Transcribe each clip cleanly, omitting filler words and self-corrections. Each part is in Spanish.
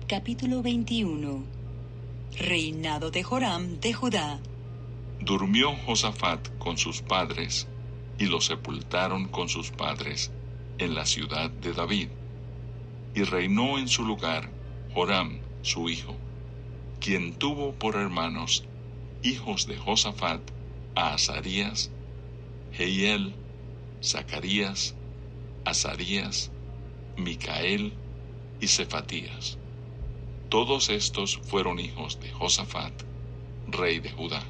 Capítulo 21. Reinado de Joram de Judá. Durmió Josafat con sus padres, y lo sepultaron con sus padres en la ciudad de David. Y reinó en su lugar Joram, su hijo, quien tuvo por hermanos, hijos de Josafat, a Azarías, Jehiel, Zacarías, Azarías, Micael y Cefatías. Todos estos fueron hijos de Josafat, rey de Judá.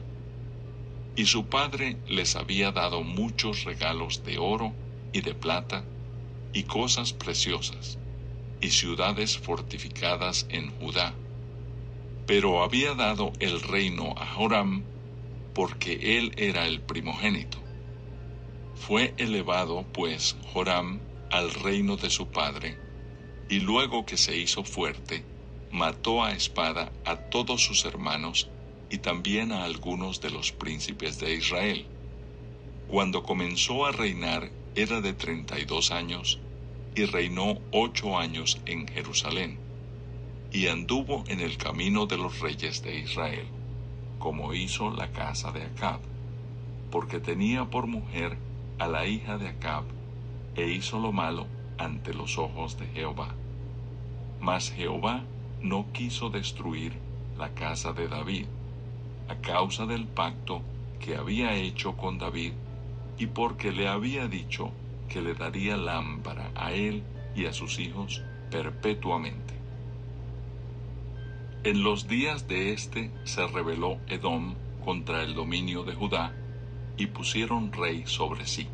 Y su padre les había dado muchos regalos de oro y de plata, y cosas preciosas, y ciudades fortificadas en Judá. Pero había dado el reino a Joram, porque él era el primogénito. Fue elevado, pues, Joram al reino de su padre, y luego que se hizo fuerte, mató a espada a todos sus hermanos y también a algunos de los príncipes de Israel. Cuando comenzó a reinar era de 32 años, y reinó 8 años en Jerusalén, y anduvo en el camino de los reyes de Israel, como hizo la casa de Acab, porque tenía por mujer a la hija de Acab, e hizo lo malo ante los ojos de Jehová. Mas Jehová no quiso destruir la casa de David, a causa del pacto que había hecho con David, y porque le había dicho que le daría lámpara a él y a sus hijos perpetuamente. En los días de éste se rebeló Edom contra el dominio de Judá, y pusieron rey sobre sí.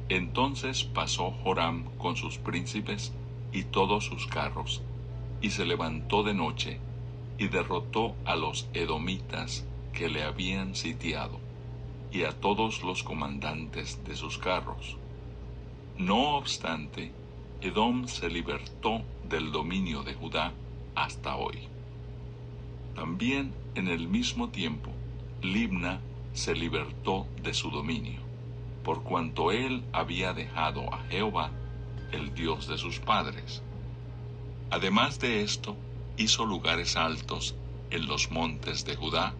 Entonces pasó Joram con sus príncipes y todos sus carros, y se levantó de noche, y derrotó a los edomitas que le habían sitiado, y a todos los comandantes de sus carros. No obstante, Edom se libertó del dominio de Judá hasta hoy. También en el mismo tiempo, Libna se libertó de su dominio, por cuanto él había dejado a Jehová, el Dios de sus padres. Además de esto, hizo lugares altos en los montes de Judá,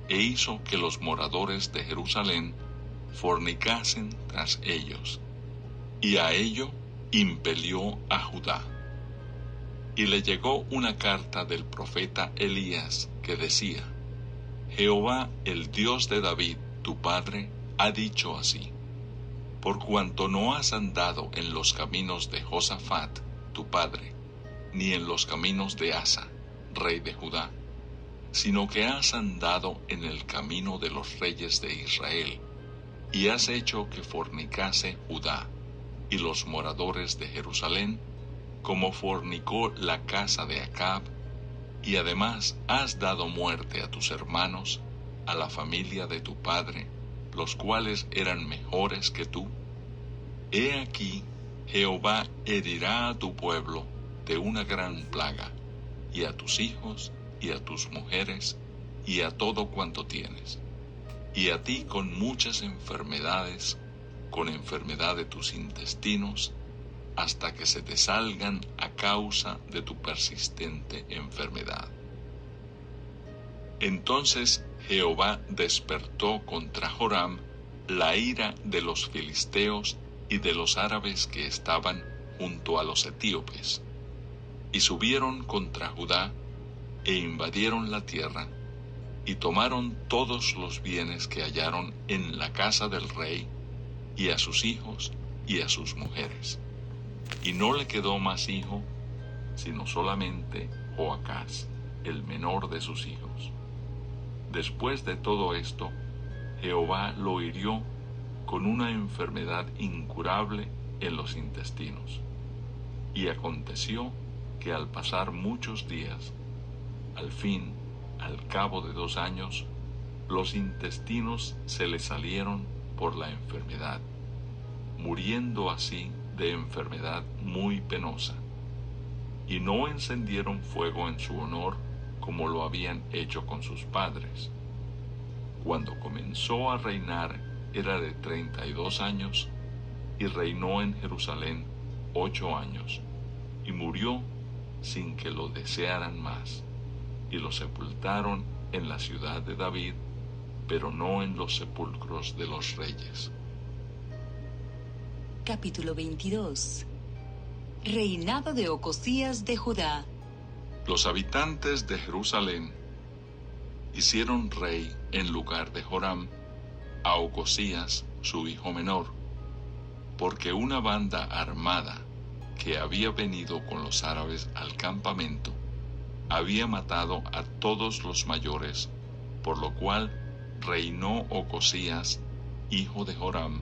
e hizo que los moradores de Jerusalén fornicasen tras ellos, y a ello impelió a Judá. Y le llegó una carta del profeta Elías que decía: Jehová, el Dios de David, tu padre, ha dicho así: por cuanto no has andado en los caminos de Josafat, tu padre, ni en los caminos de Asa, rey de Judá, sino que has andado en el camino de los reyes de Israel, y has hecho que fornicase Judá y los moradores de Jerusalén, como fornicó la casa de Acab, y además has dado muerte a tus hermanos, a la familia de tu padre, los cuales eran mejores que tú. He aquí, Jehová herirá a tu pueblo de una gran plaga, y a tus hijos, y a tus mujeres, y a todo cuanto tienes, y a ti con muchas enfermedades, con enfermedad de tus intestinos, hasta que se te salgan a causa de tu persistente enfermedad. Entonces Jehová despertó contra Joram la ira de los filisteos y de los árabes que estaban junto a los etíopes, y subieron contra Judá, e invadieron la tierra, y tomaron todos los bienes que hallaron en la casa del rey, y a sus hijos y a sus mujeres. Y no le quedó más hijo, sino solamente Joacás, el menor de sus hijos. Después de todo esto, Jehová lo hirió con una enfermedad incurable en los intestinos. Y aconteció que al pasar muchos días, al fin, al cabo de 2 años, los intestinos se le salieron por la enfermedad, muriendo así de enfermedad muy penosa. Y no encendieron fuego en su honor como lo habían hecho con sus padres. Cuando comenzó a reinar era de 32 años, y reinó en Jerusalén 8 años, y murió sin que lo desearan más, y lo sepultaron en la ciudad de David, pero no en los sepulcros de los reyes. Capítulo 22. Reinado de Ocosías de Judá. Los habitantes de Jerusalén hicieron rey en lugar de Joram a Ocosías, su hijo menor, porque una banda armada que había venido con los árabes al campamento había matado a todos los mayores, por lo cual reinó Ocosías, hijo de Joram,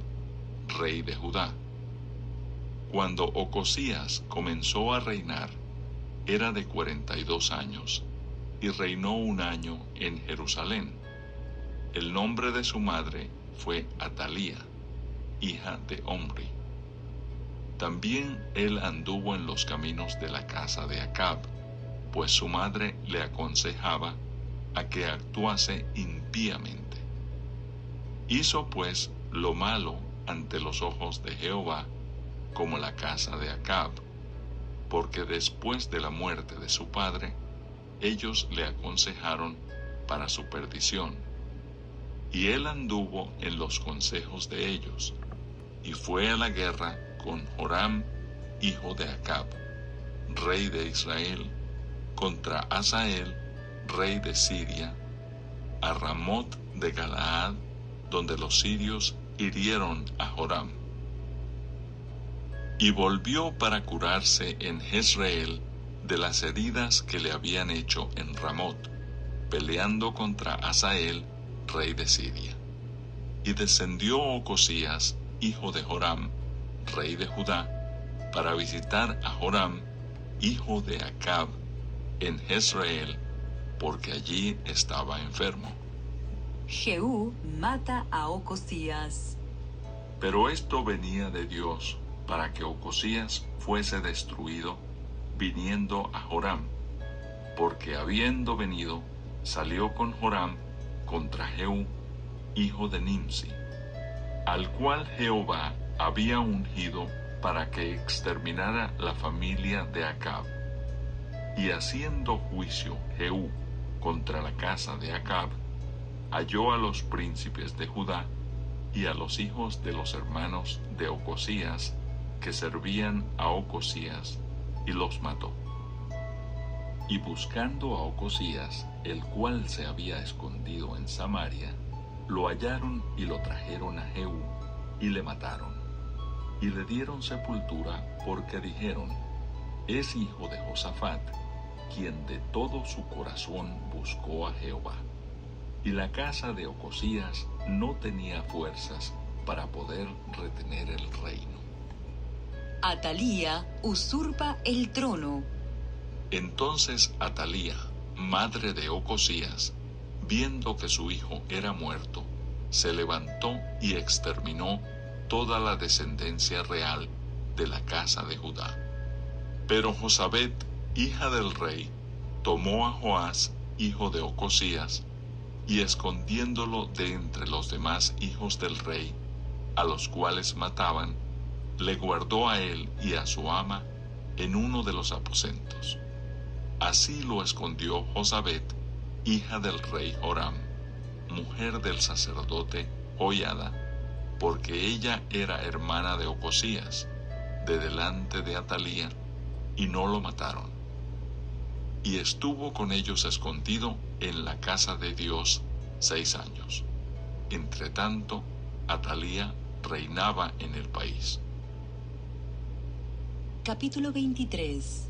rey de Judá. Cuando Ocosías comenzó a reinar, era de 42 años, y reinó un año en Jerusalén. El nombre de su madre fue Atalía, hija de Omri. También él anduvo en los caminos de la casa de Acab, pues su madre le aconsejaba a que actuase impíamente. Hizo pues lo malo ante los ojos de Jehová, como la casa de Acab, porque después de la muerte de su padre, ellos le aconsejaron para su perdición. Y él anduvo en los consejos de ellos, y fue a la guerra con Joram, hijo de Acab, rey de Israel, contra Hazael, rey de Siria, a Ramot de Galaad, donde los sirios hirieron a Joram. Y volvió para curarse en Jezreel de las heridas que le habían hecho en Ramot, peleando contra Hazael, rey de Siria. Y descendió Ocosías, hijo de Joram, rey de Judá, para visitar a Joram, hijo de Acab, en Jezreel, porque allí estaba enfermo. Jehú mata a Ocosías. Pero esto venía de Dios, para que Ocosías fuese destruido, viniendo a Joram, porque habiendo venido, salió con Joram contra Jehú, hijo de Nimsi, al cual Jehová había ungido para que exterminara la familia de Acab. Y haciendo juicio Jehú contra la casa de Acab, halló a los príncipes de Judá y a los hijos de los hermanos de Ocosías que servían a Ocosías, y los mató. Y buscando a Ocosías, el cual se había escondido en Samaria, lo hallaron y lo trajeron a Jehú, y le mataron. Y le dieron sepultura, porque dijeron: es hijo de Josafat, quien de todo su corazón buscó a Jehová. Y la casa de Ocosías no tenía fuerzas para poder retener el reino. Atalía usurpa el trono. Entonces Atalía, madre de Ocosías, viendo que su hijo era muerto, se levantó y exterminó toda la descendencia real de la casa de Judá. Pero Josabet, hija del rey, tomó a Joás, hijo de Ocosías, y escondiéndolo de entre los demás hijos del rey, a los cuales mataban, le guardó a él y a su ama en uno de los aposentos. Así lo escondió Josabet, hija del rey Joram, mujer del sacerdote Joiada, porque ella era hermana de Ocosías, de delante de Atalía, y no lo mataron. Y estuvo con ellos escondido en la casa de Dios 6 años. Entretanto, Atalía reinaba en el país. Capítulo 23.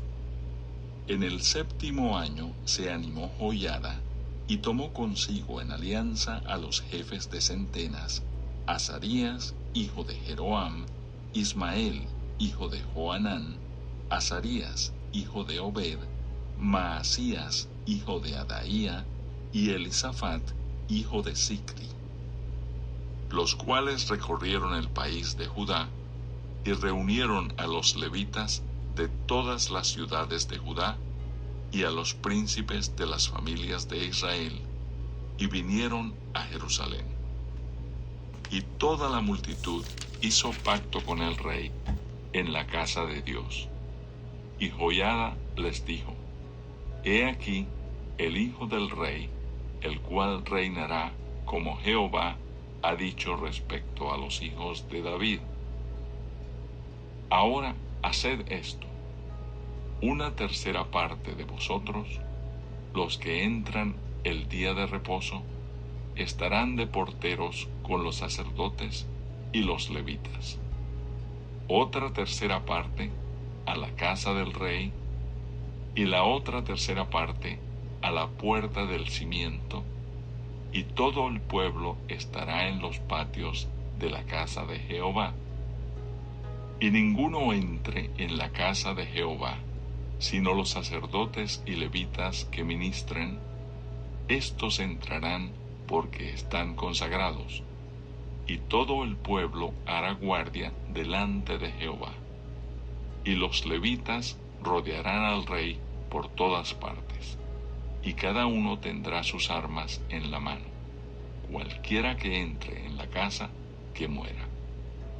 En el 7º año se animó Joiada y tomó consigo en alianza a los jefes de centenas, Azarías, hijo de Jeroam, Ismael, hijo de Joanán, Azarías, hijo de Obed, Maasías, hijo de Adaía, y Elisafat, hijo de Sicri, los cuales recorrieron el país de Judá y reunieron a los levitas de todas las ciudades de Judá y a los príncipes de las familias de Israel, y vinieron a Jerusalén. Y toda la multitud hizo pacto con el rey en la casa de Dios. Y Joiada les dijo: He aquí el hijo del rey, el cual reinará como Jehová ha dicho respecto a los hijos de David. Ahora haced esto: una tercera parte de vosotros, los que entran el día de reposo, estarán de porteros con los sacerdotes y los levitas. Otra tercera parte a la casa del rey, y la otra tercera parte a la puerta del cimiento, y todo el pueblo estará en los patios de la casa de Jehová. Y ninguno entre en la casa de Jehová, sino los sacerdotes y levitas que ministren. Estos entrarán porque están consagrados, y todo el pueblo hará guardia delante de Jehová. Y los levitas rodearán al rey por todas partes, y cada uno tendrá sus armas en la mano, cualquiera que entre en la casa, que muera.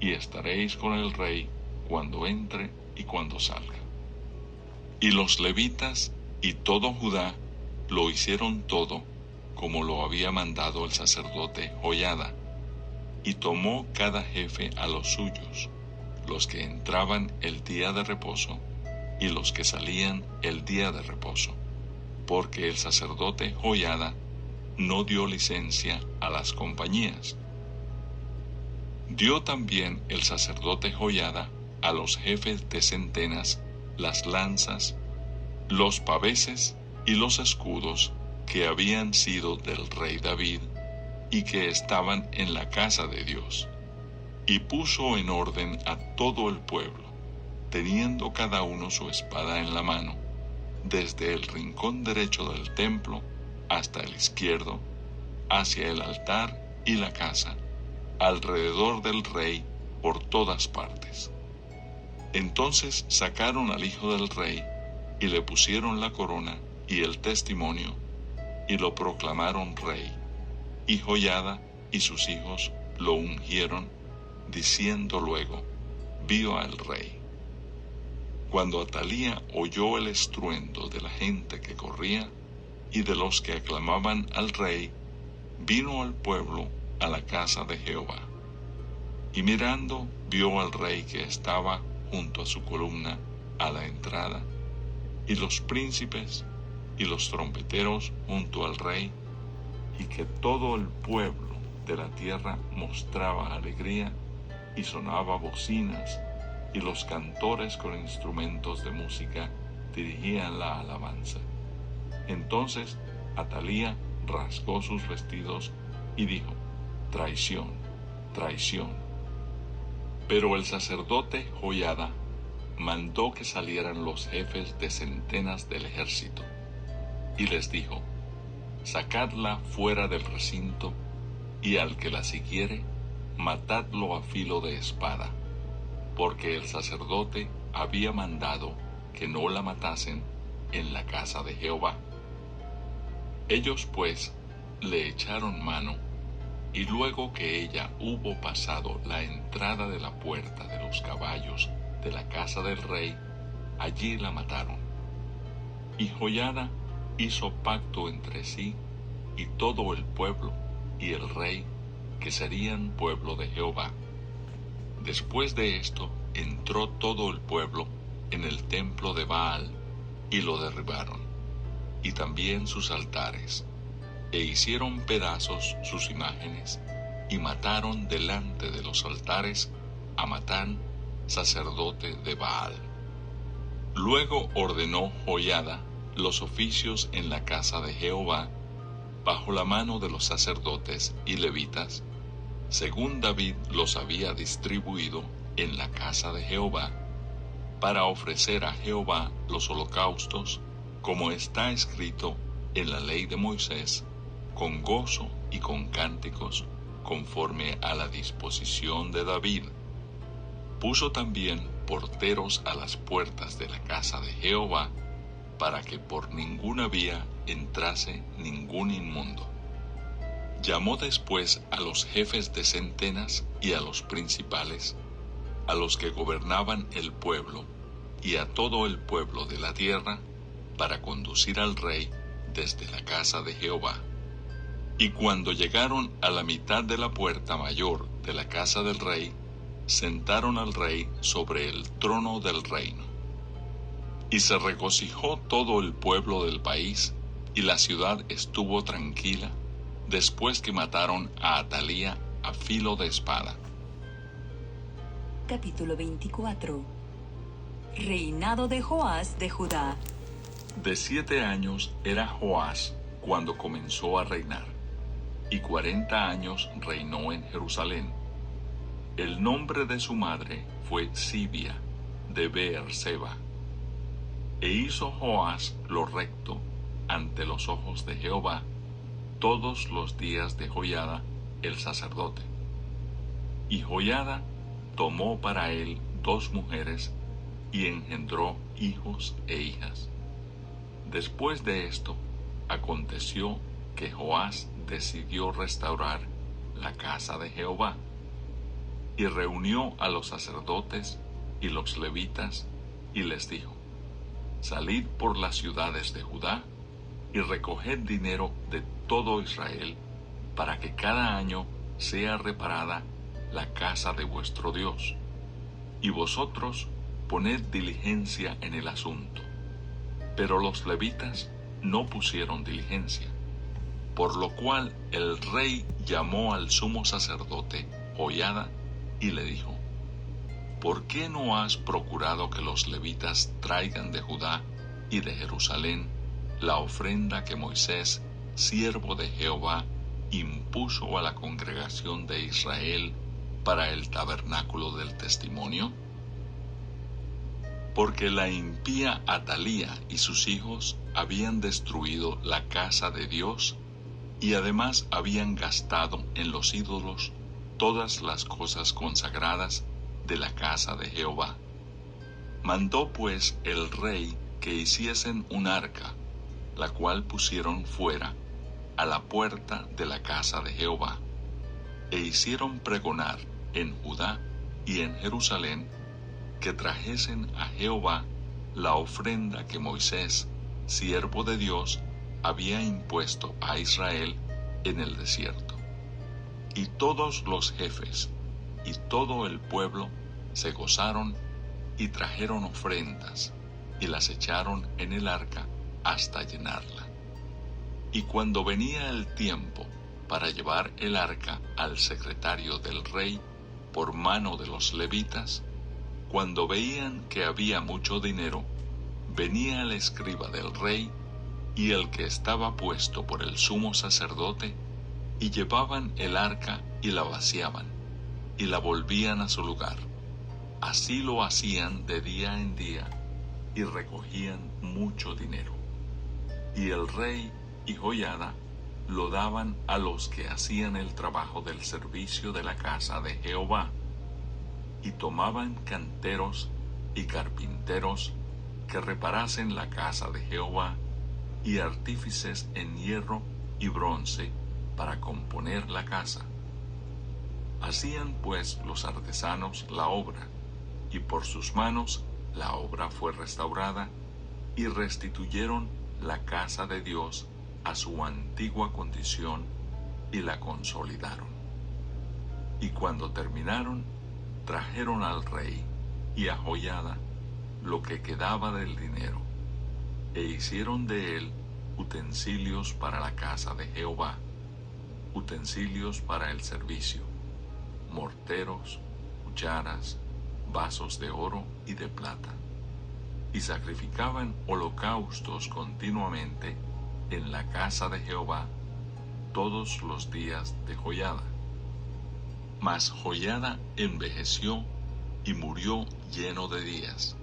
Y estaréis con el rey cuando entre y cuando salga. Y los levitas y todo Judá lo hicieron todo como lo había mandado el sacerdote Joiada, y tomó cada jefe a los suyos, los que entraban el día de reposo y los que salían el día de reposo, porque el sacerdote Joiada no dio licencia a las compañías. Dio también el sacerdote Joiada a los jefes de centenas las lanzas, los paveses y los escudos que habían sido del rey David y que estaban en la casa de Dios, y puso en orden a todo el pueblo, teniendo cada uno su espada en la mano, desde el rincón derecho del templo hasta el izquierdo, hacia el altar y la casa, alrededor del rey por todas partes. Entonces sacaron al hijo del rey, y le pusieron la corona y el testimonio, y lo proclamaron rey. Y Joiada y sus hijos lo ungieron, diciendo luego: Vio al rey. Cuando Atalía oyó el estruendo de la gente que corría y de los que aclamaban al rey, vino al pueblo a la casa de Jehová. Y mirando, vio al rey que estaba junto a su columna a la entrada, y los príncipes y los trompeteros junto al rey, y que todo el pueblo de la tierra mostraba alegría y sonaba bocinas, y los cantores con instrumentos de música dirigían la alabanza. Entonces Atalía rasgó sus vestidos y dijo: Traición, traición. Pero el sacerdote Joiada mandó que salieran los jefes de centenas del ejército, y les dijo: Sacadla fuera del recinto, y al que la siguiere, matadlo a filo de espada, porque el sacerdote había mandado que no la matasen en la casa de Jehová. Ellos pues le echaron mano, y luego que ella hubo pasado la entrada de la puerta de los caballos de la casa del rey, allí la mataron. Y Joiada hizo pacto entre sí y todo el pueblo y el rey, que serían pueblo de Jehová. Después de esto entró todo el pueblo en el templo de Baal, y lo derribaron, y también sus altares, e hicieron pedazos sus imágenes, y mataron delante de los altares a Matán, sacerdote de Baal. Luego ordenó Joiada los oficios en la casa de Jehová, bajo la mano de los sacerdotes y levitas, según David los había distribuido en la casa de Jehová, para ofrecer a Jehová los holocaustos, como está escrito en la ley de Moisés, con gozo y con cánticos, conforme a la disposición de David. Puso también porteros a las puertas de la casa de Jehová, para que por ninguna vía entrase ningún inmundo. Llamó después a los jefes de centenas y a los principales, a los que gobernaban el pueblo, y a todo el pueblo de la tierra para conducir al rey desde la casa de Jehová. Y cuando llegaron a la mitad de la puerta mayor de la casa del rey, sentaron al rey sobre el trono del reino. Y se regocijó todo el pueblo del país, y la ciudad estuvo tranquila, después que mataron a Atalía a filo de espada. Capítulo 24. Reinado de Joás de Judá. De 7 años era Joás cuando comenzó a reinar, y 40 años reinó en Jerusalén. El nombre de su madre fue Sibia, de Beerseba. E hizo Joás lo recto ante los ojos de Jehová todos los días de Joiada el sacerdote. Y Joiada tomó para él 2 mujeres y engendró hijos e hijas. Después de esto, aconteció que Joás decidió restaurar la casa de Jehová, y reunió a los sacerdotes y los levitas, y les dijo: Salid por las ciudades de Judá, y recoged dinero de todo Israel, para que cada año sea reparada la casa de vuestro Dios. Y vosotros poned diligencia en el asunto. Pero los levitas no pusieron diligencia, por lo cual el rey llamó al sumo sacerdote Joiada y le dijo: ¿Por qué no has procurado que los levitas traigan de Judá y de Jerusalén la ofrenda que Moisés, siervo de Jehová, impuso a la congregación de Israel para el tabernáculo del testimonio? Porque la impía Atalía y sus hijos habían destruido la casa de Dios, y además habían gastado en los ídolos todas las cosas consagradas de la casa de Jehová. Mandó pues el rey que hiciesen un arca, la cual pusieron fuera, a la puerta de la casa de Jehová, e hicieron pregonar en Judá y en Jerusalén que trajesen a Jehová la ofrenda que Moisés, siervo de Dios, había impuesto a Israel en el desierto. Y todos los jefes y todo el pueblo se gozaron y trajeron ofrendas, y las echaron en el arca hasta llenarla. Y cuando venía el tiempo para llevar el arca al secretario del rey por mano de los levitas, cuando veían que había mucho dinero, venía el escriba del rey y el que estaba puesto por el sumo sacerdote, y llevaban el arca y la vaciaban, y la volvían a su lugar. Así lo hacían de día en día, y recogían mucho dinero. Y el rey y Joiada lo daban a los que hacían el trabajo del servicio de la casa de Jehová, y tomaban canteros y carpinteros que reparasen la casa de Jehová, y artífices en hierro y bronce para componer la casa. Hacían pues los artesanos la obra, y por sus manos la obra fue restaurada, y restituyeron la casa de Dios a su antigua condición, y la consolidaron. Y cuando terminaron, trajeron al rey y a Joiada lo que quedaba del dinero, e hicieron de él utensilios para la casa de Jehová, utensilios para el servicio, morteros, cucharas, vasos de oro y de plata, y sacrificaban holocaustos continuamente en la casa de Jehová todos los días de Joiada. Mas Joiada envejeció y murió lleno de días.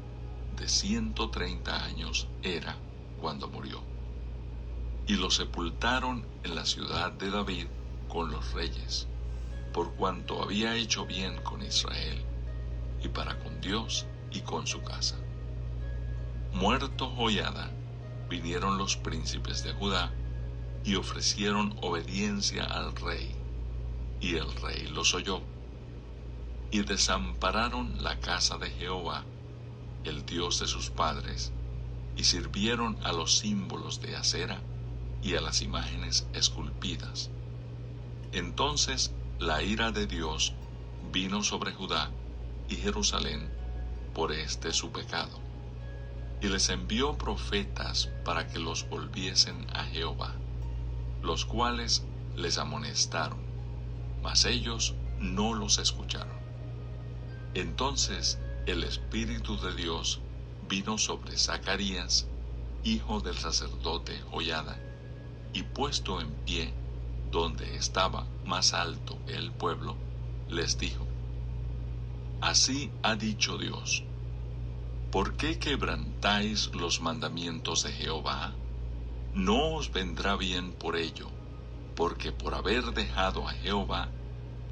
De 130 años era cuando murió. Y lo sepultaron en la ciudad de David con los reyes, por cuanto había hecho bien con Israel, y para con Dios y con su casa. Muerto Joiada, vinieron los príncipes de Judá y ofrecieron obediencia al rey, y el rey los oyó. Y desampararon la casa de Jehová, el dios de sus padres, y sirvieron a los símbolos de acera y a las imágenes esculpidas. Entonces la ira de Dios vino sobre Judá y Jerusalén por este su pecado, y les envió profetas para que los volviesen a Jehová, los cuales les amonestaron, mas ellos no los escucharon. Entonces el Espíritu de Dios vino sobre Zacarías, hijo del sacerdote Joiada, y puesto en pie donde estaba más alto el pueblo, les dijo: Así ha dicho Dios: ¿por qué quebrantáis los mandamientos de Jehová? No os vendrá bien por ello, porque por haber dejado a Jehová,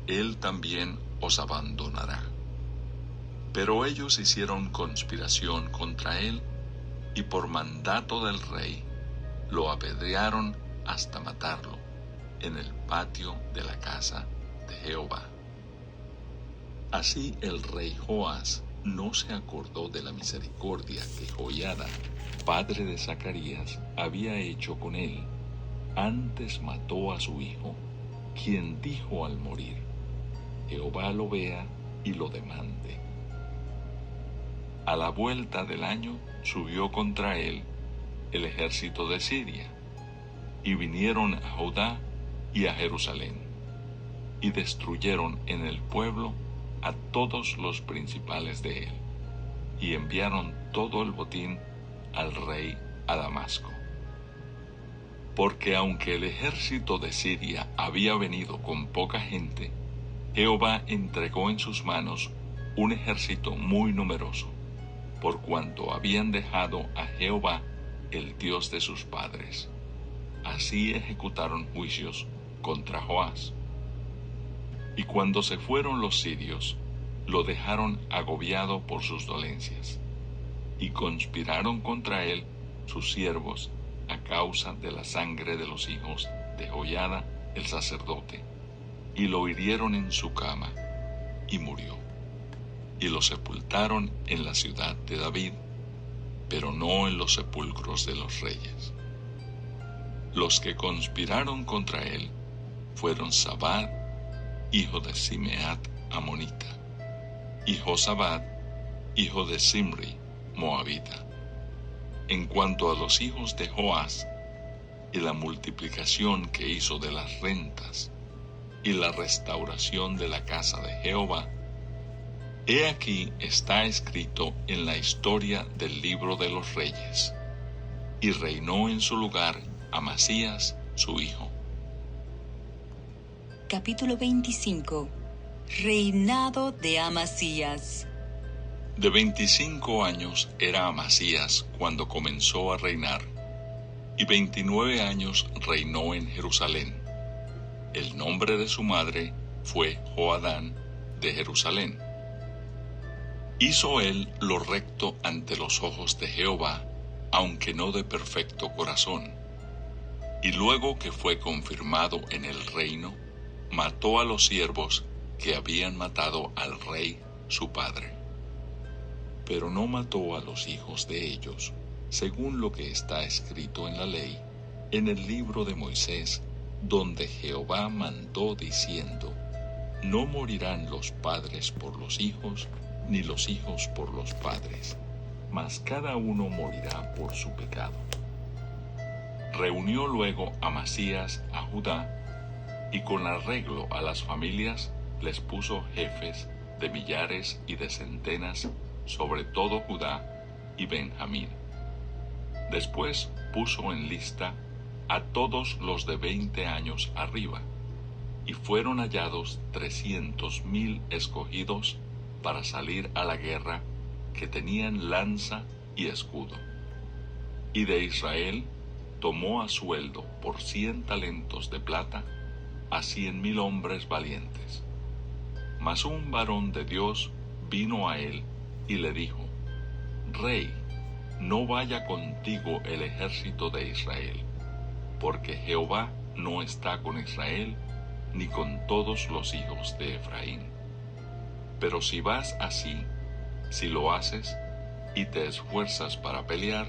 él también os abandonará. Pero ellos hicieron conspiración contra él, y por mandato del rey lo apedrearon hasta matarlo en el patio de la casa de Jehová. Así el rey Joás no se acordó de la misericordia que Joiada, padre de Zacarías, había hecho con él. Antes mató a su hijo, quien dijo al morir: Jehová lo vea y lo demande. A la vuelta del año subió contra él el ejército de Siria, y vinieron a Judá y a Jerusalén, y destruyeron en el pueblo a todos los principales de él, y enviaron todo el botín al rey a Damasco. Porque aunque el ejército de Siria había venido con poca gente, Jehová entregó en sus manos un ejército muy numeroso, por cuanto habían dejado a Jehová, el Dios de sus padres. Así ejecutaron juicios contra Joás. Y cuando se fueron los sirios, lo dejaron agobiado por sus dolencias, y conspiraron contra él sus siervos a causa de la sangre de los hijos de Joiada el sacerdote, y lo hirieron en su cama, y murió. Y lo sepultaron en la ciudad de David, pero no en los sepulcros de los reyes. Los que conspiraron contra él fueron Zabad, hijo de Simeat amonita, y Josabad, hijo de Simri moabita. En cuanto a los hijos de Joás, y la multiplicación que hizo de las rentas, y la restauración de la casa de Jehová, he aquí está escrito en la historia del libro de los reyes, y reinó en su lugar Amasías su hijo. Capítulo 25. Reinado de Amasías. De 25 años era Amasías cuando comenzó a reinar, y 29 años reinó en Jerusalén. El nombre de su madre fue Joadán de Jerusalén. Hizo él lo recto ante los ojos de Jehová, aunque no de perfecto corazón. Y luego que fue confirmado en el reino, mató a los siervos que habían matado al rey su padre. Pero no mató a los hijos de ellos, según lo que está escrito en la ley, en el libro de Moisés, donde Jehová mandó diciendo: no morirán los padres por los hijos, ni los hijos por los padres, mas cada uno morirá por su pecado. Reunió luego Amasías a Judá, y con arreglo a las familias les puso jefes de millares y de centenas sobre todo Judá y Benjamín. Después puso en lista a todos los de 20 años arriba, y fueron hallados 300,000 escogidos para salir a la guerra, que tenían lanza y escudo. Y de Israel tomó a sueldo por 100 talentos de plata a 100,000 hombres valientes. Mas un varón de Dios vino a él y le dijo: Rey, no vaya contigo el ejército de Israel, porque Jehová no está con Israel, ni con todos los hijos de Efraín. Pero si vas así, si lo haces, y te esfuerzas para pelear,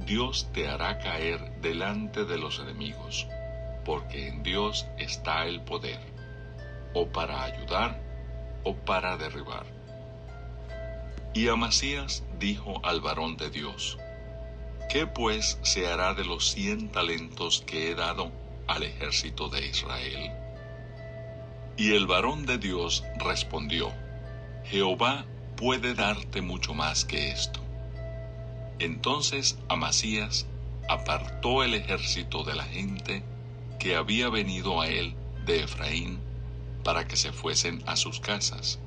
Dios te hará caer delante de los enemigos, porque en Dios está el poder, o para ayudar o para derribar. Y Amasías dijo al varón de Dios: ¿Qué pues se hará de los 100 talentos que he dado al ejército de Israel? Y el varón de Dios respondió: Jehová puede darte mucho más que esto. Entonces Amasías apartó el ejército de la gente que había venido a él de Efraín para que se fuesen a sus casas.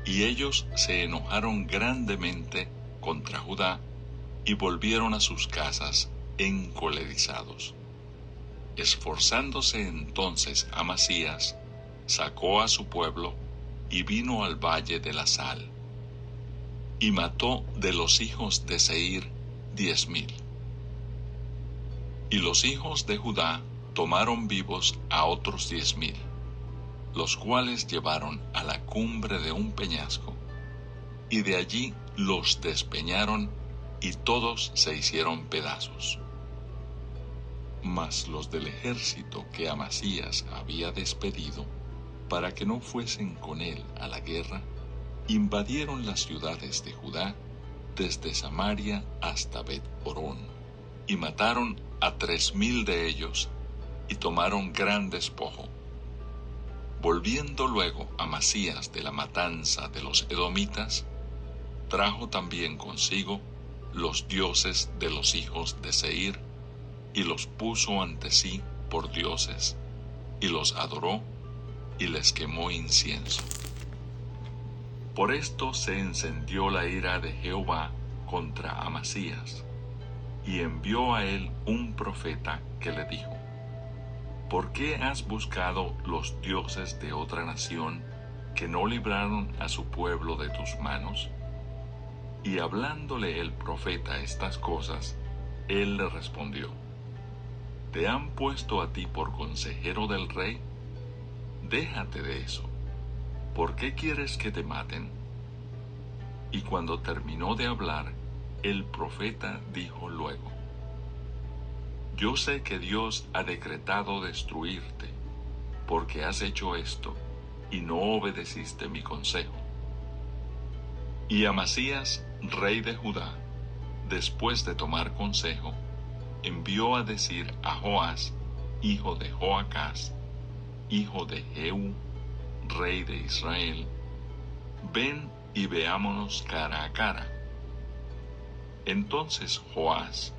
Y ellos se enojaron grandemente contra Judá y volvieron a sus casas encolerizados. Esforzándose entonces Amasías, sacó a su pueblo y vino al valle de la Sal, y mató de los hijos de Seir 10,000. Y los hijos de Judá tomaron vivos a otros 10,000, los cuales llevaron a la cumbre de un peñasco, y de allí los despeñaron, y todos se hicieron pedazos. Mas los del ejército que Amasías había despedido, para que no fuesen con él a la guerra, invadieron las ciudades de Judá, desde Samaria hasta Bet-Horón, y mataron a 3,000 de ellos, y tomaron gran despojo. Volviendo luego Amasías de la matanza de los edomitas, trajo también consigo los dioses de los hijos de Seir, y los puso ante sí por dioses, y los adoró, y les quemó incienso. Por esto se encendió la ira de Jehová contra Amasías, y envió a él un profeta que le dijo: ¿Por qué has buscado los dioses de otra nación que no libraron a su pueblo de tus manos? Y hablándole el profeta estas cosas, él le respondió: ¿Te han puesto a ti por consejero del rey? Déjate de eso. ¿Por qué quieres que te maten? Y cuando terminó de hablar, el profeta dijo luego: Yo sé que Dios ha decretado destruirte, porque has hecho esto, y no obedeciste mi consejo. Y Amasías, rey de Judá, después de tomar consejo, envió a decir a Joás, hijo de Joacás, hijo de Jehú, rey de Israel: Ven y veámonos cara a cara. Entonces Joás,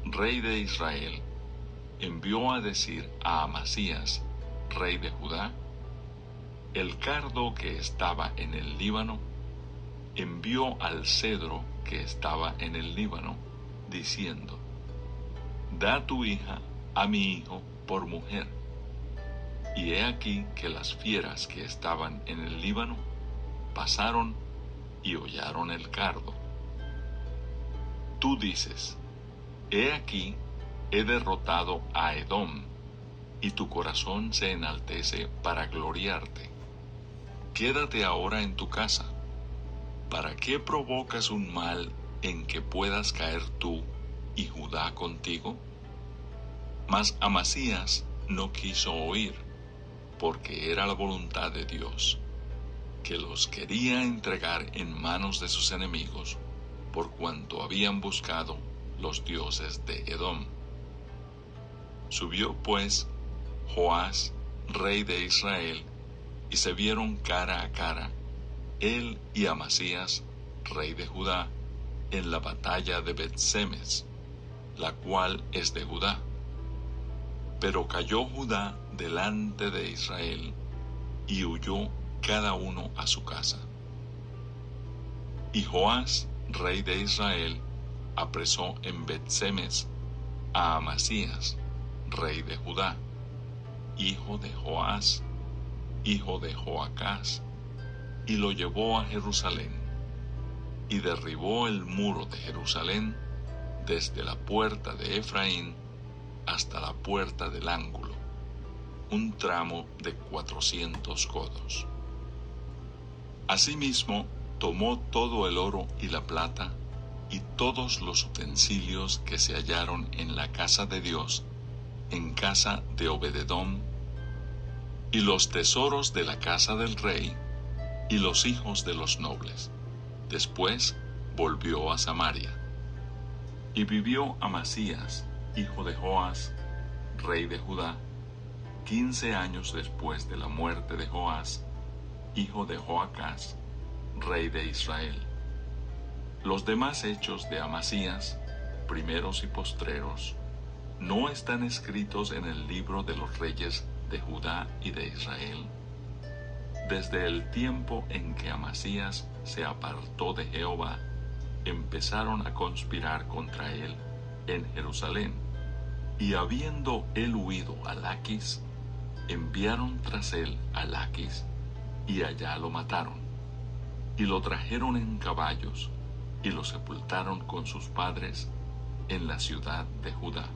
rey de Israel, envió a decir a Amasías, rey de Judá: El cardo que estaba en el Líbano envió al cedro que estaba en el Líbano, diciendo: Da tu hija a mi hijo por mujer. Y he aquí que las fieras que estaban en el Líbano pasaron y hollaron el cardo. Tú dices: He aquí, he derrotado a Edom, y tu corazón se enaltece para gloriarte. Quédate ahora en tu casa. ¿Para qué provocas un mal en que puedas caer tú y Judá contigo? Mas Amasías no quiso oír, porque era la voluntad de Dios, que los quería entregar en manos de sus enemigos, por cuanto habían buscado los dioses de Edom. Subió pues Joás, rey de Israel, y se vieron cara a cara, él y Amasías, rey de Judá, en la batalla de Bet-Semes, la cual es de Judá. Pero cayó Judá delante de Israel, y huyó cada uno a su casa. Y Joás, rey de Israel, apresó en Bet-Semes a Amasías, rey de Judá, hijo de Joás, hijo de Joacás, y lo llevó a Jerusalén, y derribó el muro de Jerusalén desde la puerta de Efraín hasta la puerta del ángulo, un tramo de 400 codos. Asimismo, tomó todo el oro y la plata y todos los utensilios que se hallaron en la casa de Dios, en casa de Obededom, y los tesoros de la casa del rey, y los hijos de los nobles. Después volvió a Samaria. Y vivió Amasías, hijo de Joas, rey de Judá, 15 años después de la muerte de Joás, hijo de Joacás, rey de Israel. Los demás hechos de Amasías, primeros y postreros, ¿no están escritos en el libro de los reyes de Judá y de Israel? Desde el tiempo en que Amasías se apartó de Jehová, empezaron a conspirar contra él en Jerusalén, y habiendo él huido a Laquis, enviaron tras él a Laquis, y allá lo mataron, y lo trajeron en caballos, y lo sepultaron con sus padres en la ciudad de Judá.